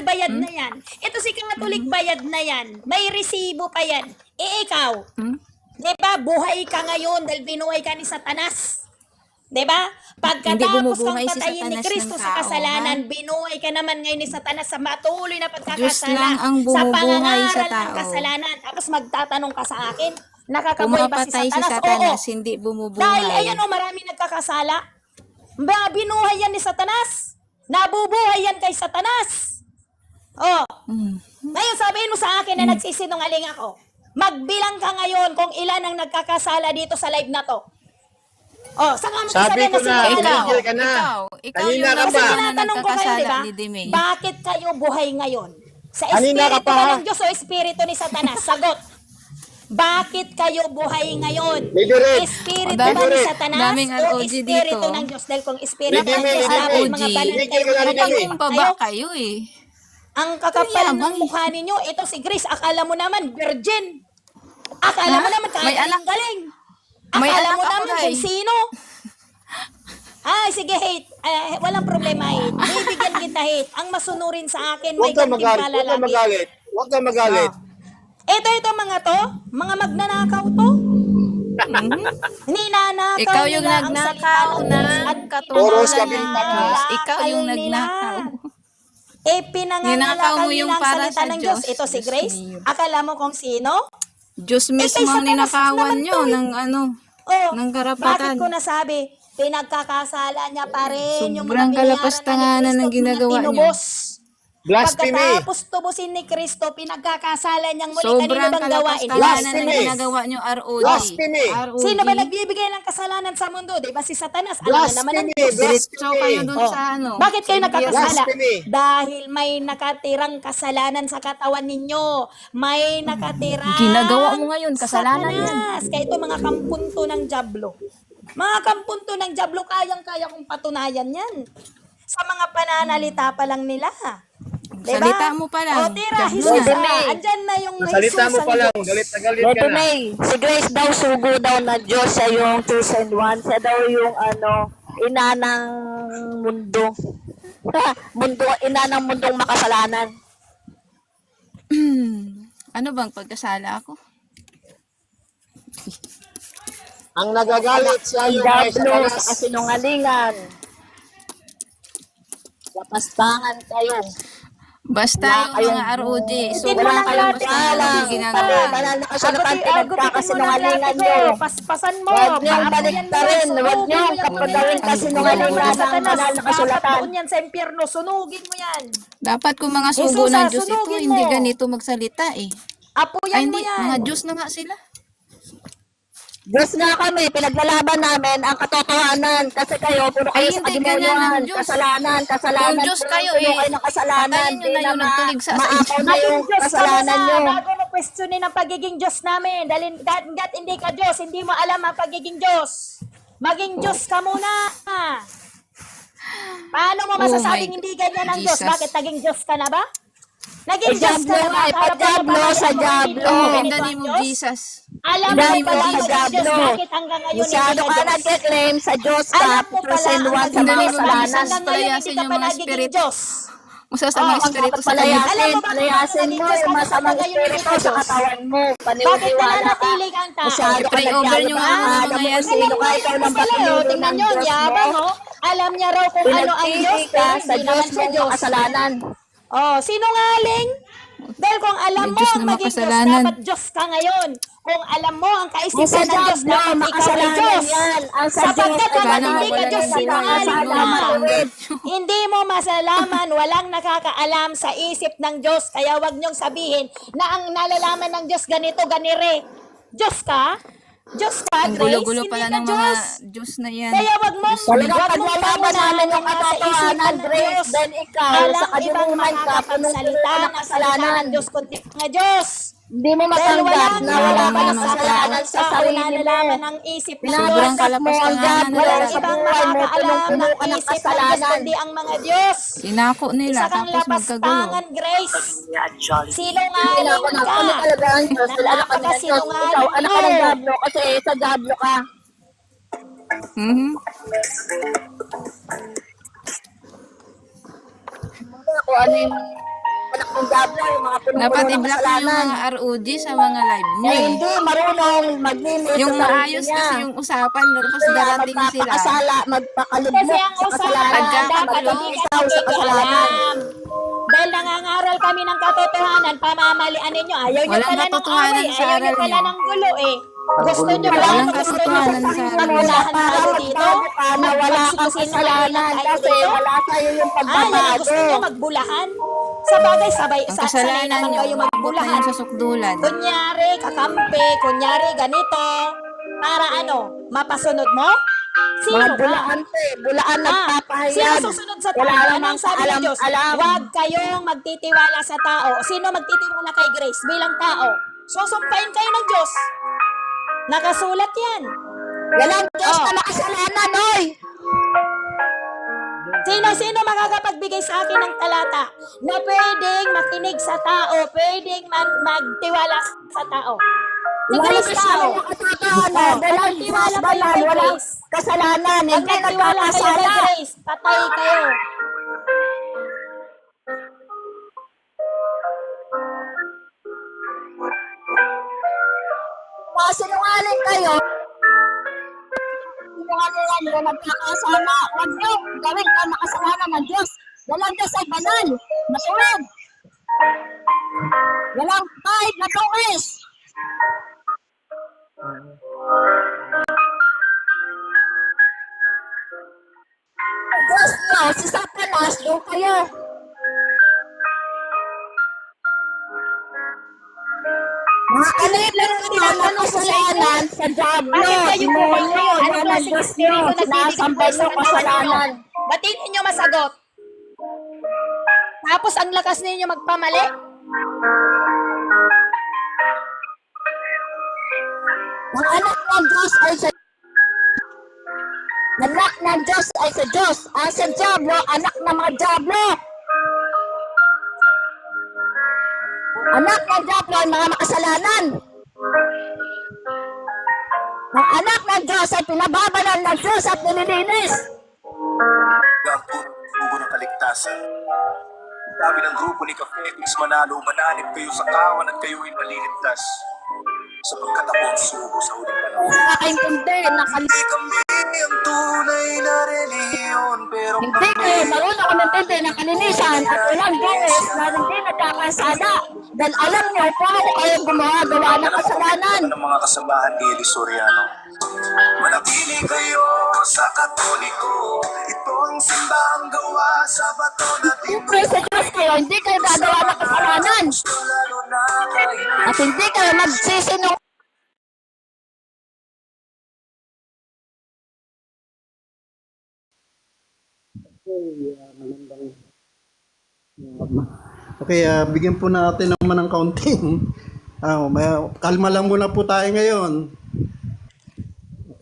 bayad na yan. Ito si Catholic, bayad na yan. May resibo pa yan. Ikaw, diba, buhay ka ngayon dahil binuhay ka ni Satanas. Diba? Pagkatapos kang bumubuhay si patayin ni Satanas Kristo ng sa tao, kasalanan, binuhay ka naman ngayon ni Satanas sa matuloy na Diyos pagkakasala. lang ang Sa bumubuhay sa pangangaral ng tao. kasalanan. Tapos magtatanong ka sa akin, nakakabuhay ba si Pumapatay si Satanas? Satanas, Oo. hindi Dahil bumubuhay. ayan o, marami nagkakasala. Binuhay yan ni Satanas. Nabubuhay yan kay Satanas. Oh. Ngayon sabihin mo sa akin na nagsisinungaling ako. Magbilang ka ngayon kung ilan ang nagkakasala dito sa live na to. Oh, saka mo Sabi sabihin ko na na, sinungaling ako. tumigil ka na. Ikaw Kanina yung ka Kasi pa. tinatanong ko kayo, di ba? ni Dime. Bakit kayo buhay ngayon? Sa Kanina ka espiritu pa, ba ha? ng Diyos o espiritu ni Satanas? Sagot. Bakit kayo buhay ngayon? Lady Red. Espiritu Dami- ba ni Satanas daming o ROG espiritu dito. ng Diyos? Dahil kung espiritu Lady ng May, Diyos, Lady dapat May. mga banal Lady kayo May, mga Lady May. Kung baba kayo eh. Ang kakapal Kaya, ng mukha ninyo, ito si Grace, akala mo naman virgin. Akala mo naman May anak. galing. May Akala anak mo ako, naman kung guys. sino. Ay, sige, hate. Walang problema, hate. Bibigyan kita, hate. Ang masunurin sa akin, may Huwag ka gantimpala magalit. Huwag ka lagi. magalit. Huwag ka magalit. Ito mga to, mga magnanakaw to. Ninanakaw Ikaw yung nila ang nagnakaw salita ng Diyos ng at katuruan Oros ng kabintangan. Diyos. Ikaw pinangangalakal yung nila. nagnakaw. Pinangangalakal Ninakaw mo yung nila ang para salita sa ng Diyos. Diyos. Ito si Diyos Grace. mio. Akala mo kung sino? Diyos kay mismo ang Satanas ninakawan naman nyo to, ng ano, Oh, ng bakit karapatan. ko nasabi? Pinagkakasala niya pa rin yung Sobrang mga binayaran kalapastanganan na ni ng Kristo, ginagawa mga niyo. tinubos. Blasphemy. Pagkatapos tubusin ni Kristo, pinagkakasala niyang muli. Kanino Sobrang bang gawain? kalapastanganan ng Blasphemy. ginagawa nyo, ROG. Blasphemy. ROG. Sino ba nagbibigay ng kasalanan sa mundo? Di ba si Satanas? Alam na naman ng Blasphemy. Diyos. Diretso kayo dun Oh. sa ano. Bakit kayo sa nagkakasala? Blasphemy. Dahil may nakatirang kasalanan sa katawan ninyo. May nakatirang Ginagawa mo ngayon, kasalanan yan. Satanas. Kaya ito mga kampunto ng Diablo. Mga kampunto ng Diablo, kayang-kaya kong patunayan yan. Sa mga pananalita pa lang nila. Diba? Salita mo pa lang. O tira, Diablo Jesus, na. andyan na yung Nasalita mo Jesus pa ang lang. Diyos. Galit na galit ka Lady na. May, si Grace daw sugo daw na Diyos, siya yung chosen one, siya daw yung ina ng mundo. Ina ng mundong makasalanan. Ano bang pagkasala ako? Ang nagagalit sa Ang iyo ay Diablo Satanas. sa kasinungalingan. Lapastangan kayo. Basta Wala yung kayong- mga ROG, Hindi sobrang mo lang kalabas lahat na Alam, yung ginagawa. banal na kasulatan, Agutin mo ng pinagkakasinungalingan lahat nyo. ito. Paspasan mo. Huwag niyong Paabuyan baliktarin. mo yan. Huwag niyong Sunugin mo yan. kapagawin kasinungalingan Sinunod ng sa Satanas. banal na Dapat kasulatan. doon yan sa impyerno. Sunugin mo yan. Dapat kung mga sugo Jesus, ng Diyos ito, sunugin hindi mo. ganito magsalita eh. Apuyan Ay mo hindi, yan. mga Diyos na nga sila. Diyos nga kami, pinaglalaban namin ang katotohanan kasi kayo, puro kayo Ay, sa hindi ka nga kadimonyohan, ng Diyos. kasalanan, Kung Diyos kayo puno eh, kayo ng kasalanan, patayin nyo na yung nagtulig sa maapaw na Maging yung Diyos ka kasalanan muna nyo. bago mo questionin ang pagiging Diyos namin. Dahil that hindi ka Diyos, hindi mo alam ang pagiging Diyos. Maging Diyos ka muna. Paano mo masasabing my hindi ganyan ang Diyos? Jesus. Bakit naging Diyos ka na ba? Naging Eh, Diyos ka Diablo na ba? nga, eh, Para pa-Diablo pumapayag sa mo, Diablo. hindi mo Oh, in ganito the ang name of Diyos? Jesus. Alam In mo the name pala of maging Jesus. Diyos, bakit hanggang ngayon Masyado hindi ka ka Diyos? nag-claim sa Diyos ka, Alam mo pala chosen ang one sa maging In the mga name Diyos, of bakit Jesus, kasalanan. hanggang ngayon hindi palayasin ka yung pa mga nagiging spirit. Diyos? Masasamang Ang espiritu sa Alam kanila. mo palayasin, bakit palayasin naging mo Diyos? yung Bakit masamang hanggang ngayon hindi espiritu ka sa Diyos? katawan mo. Bakit Paniniwala ka. nananatiling ang tao? Masyado ka I-pray over nyo nga muna alam mga mo yan. kung sino ka, ikaw lang ba Pala, pinili tingnan ng nyo, Diyos yabang, mo? oh. Alam niya raw kung ano ang Diyos, Pinagpili ka pero sa hindi Diyos naman siya mong Diyos. kasalanan. Oh, sinungaling. Dahil kung alam May mo Diyos ang na maging Diyos, makasalanan. dapat Diyos ka ngayon. Kung alam mo ang Ang kaisipan sa ng Diyos, Diablo, dapat ikaw ay makasalanan Diyos. yan. Ang sa Diyos, Sapagkat ay kapag Sana hindi ka wala Diyos, nang sinungaling ginagawa ka. ng hanggang. Hindi mo masalaman, walang nakakaalam sa isip ng Diyos. Kaya wag niyong sabihin na ang nalalaman ng Diyos ganito, ganire. Diyos ka? Diyos ka, Ang Grace? gulo-gulo Hindi pala ka ng mga Diyos. Diyos na yan. Kaya wag mong Talagang wag mong paglalaban namin yung nasa katotohanan, isipan ng Grace, Diyos. then ikaw, Alang sa ibang kadiliman ka, punong-puno makakapagsalita ka ng ng salita kasalanan. ng Diyos kundi nga Diyos. Hindi mo Dahil matanggap walang na wala ka ng mga kasalanan sa sarili mo. nalalaman ng isip ng Sobrang Diyos. Pinagkakap mo ang kalapastanganan Diablo Walang nila. sa ibang buhay mo, makakaalam punong-puno ng ka ng isip ng Diyos kasalanan. kundi ang mga Diyos. Sinako nila, Isa kang tapos magkagulo. lapastangan, Grace. Hindi Sinungaling ako na. ka. Ano talaga ang Diyos? Wala na kami ng Diyos. Napakasinungaling Ikaw, anak ka ng mo. Diablo kasi sa Diablo ka. Mhm. Kung ano yung ng Diablo, yung mga Dapat punong-puno ng i-block niyo yung kasalanan. mga ROG sa mga live niyo. Eh, hindi marunong maglinis Yung sa sarili maayos niya. kasi yung usapan, tapos Kaya darating sila. magpapakasala, Kasi magpakalugmok ang sa usapan, kasalanan, dapat hindi magpapakaw ka sa kasalanan. nakikialam. Dahil nangangaral kami ng katotohanan, pamamalian ninyo. Ayaw nyo Walang pala ng katotohanan away, sa ayaw nyo aral pala nyo. ng gulo eh. Gusto nyo ba? Walang Gusto nyo katotohanan sa aral nyo. magmulahan tayo dito? na wala kang kasalanan kasi wala sa'yo yung Yan ang pagbabago. gusto nyo magbulahan? Sa bagay, Ang sanay kasalanan naman nyo, kayo umabot na magbulahan. yung sa sukdulan. Kunyari, kakampi, kunyari, ganito. Para ano, mapasunod mo? Sino Mga ka? bulaan to eh. Bulaan Sino nagpapahayag. susunod sa Wala tao? namang Anong sabi ng Diyos? alam. Huwag kayong magtitiwala sa tao. Sino magtitiwala kay Grace bilang tao? Susumpain kayo ng Diyos. Nakasulat yan. Walang Diyos Oh. na makasalanan, oy! Sino makakapagbigay sa akin ng talata na pwedeng makinig sa tao, pwedeng magtiwala sa tao? Si Walang Grace tao. kasalanan. Dahil ang Diyos Magtiwala kayo banal, kay walang Grace. kasalanan. Pag Hindi nagtiwala kayo kay nagkakasala. Grace, patay kayo. Sinungaling kayo. Sinungaling nyo, nagkakasala. Huwag nyo gawin ka makasalanan ng Diyos. Walang Diyos ay banal. Matuwid. Walang kahit na tungis. Diyos nyo, si Satanas, doon kayo. Mga kalibin nyo ng kasalanan sa Diablo. Bakit kayo po ba Demonyo, ngayon? Anong yan ang klaseng Diyos espiritu nyo. nagbibigay Sinasambay sa nyo kasalanan. Ba't hindi nyo masagot? Tapos ang lakas ninyo magpamali? Ang anak ng Diyos ay sa Anak ng Diyos ay sa Diyos. Ang sa Diablo, anak ng mga Diablo. Anak ng Diablo ay mga makasalanan. Ang anak ng Diyos ay pinababanal ng Diyos at nililinis. ang tubo ng kaligtasan. Sabi ng grupo ni Cafetis, manalo, mananib kayo sa kawan at kayo'y maliligtas. Sapagkat ako ang sugo sa huling panahon. Nakakaintindi, Hindi kami ang tunay na reliyon, pero hindi kayo marunong kumintindi ng kalinisan at walang Diyos na hindi nagkakasala. Dahil alam niyo, paano kayo gumagawa ng kasalanan. ng mga kasamahan ni Eli Soriano. Manatili kayo sa Katoliko. Ito ang simbang gawa sa bato na Siyempre sa Diyos kayo, hindi kayo gagawa ng kasalanan. lalo na kayo. At hindi kayo magsisinungaling. Okay, bigyan po natin naman ng counting. Kalma lang muna po tayo ngayon.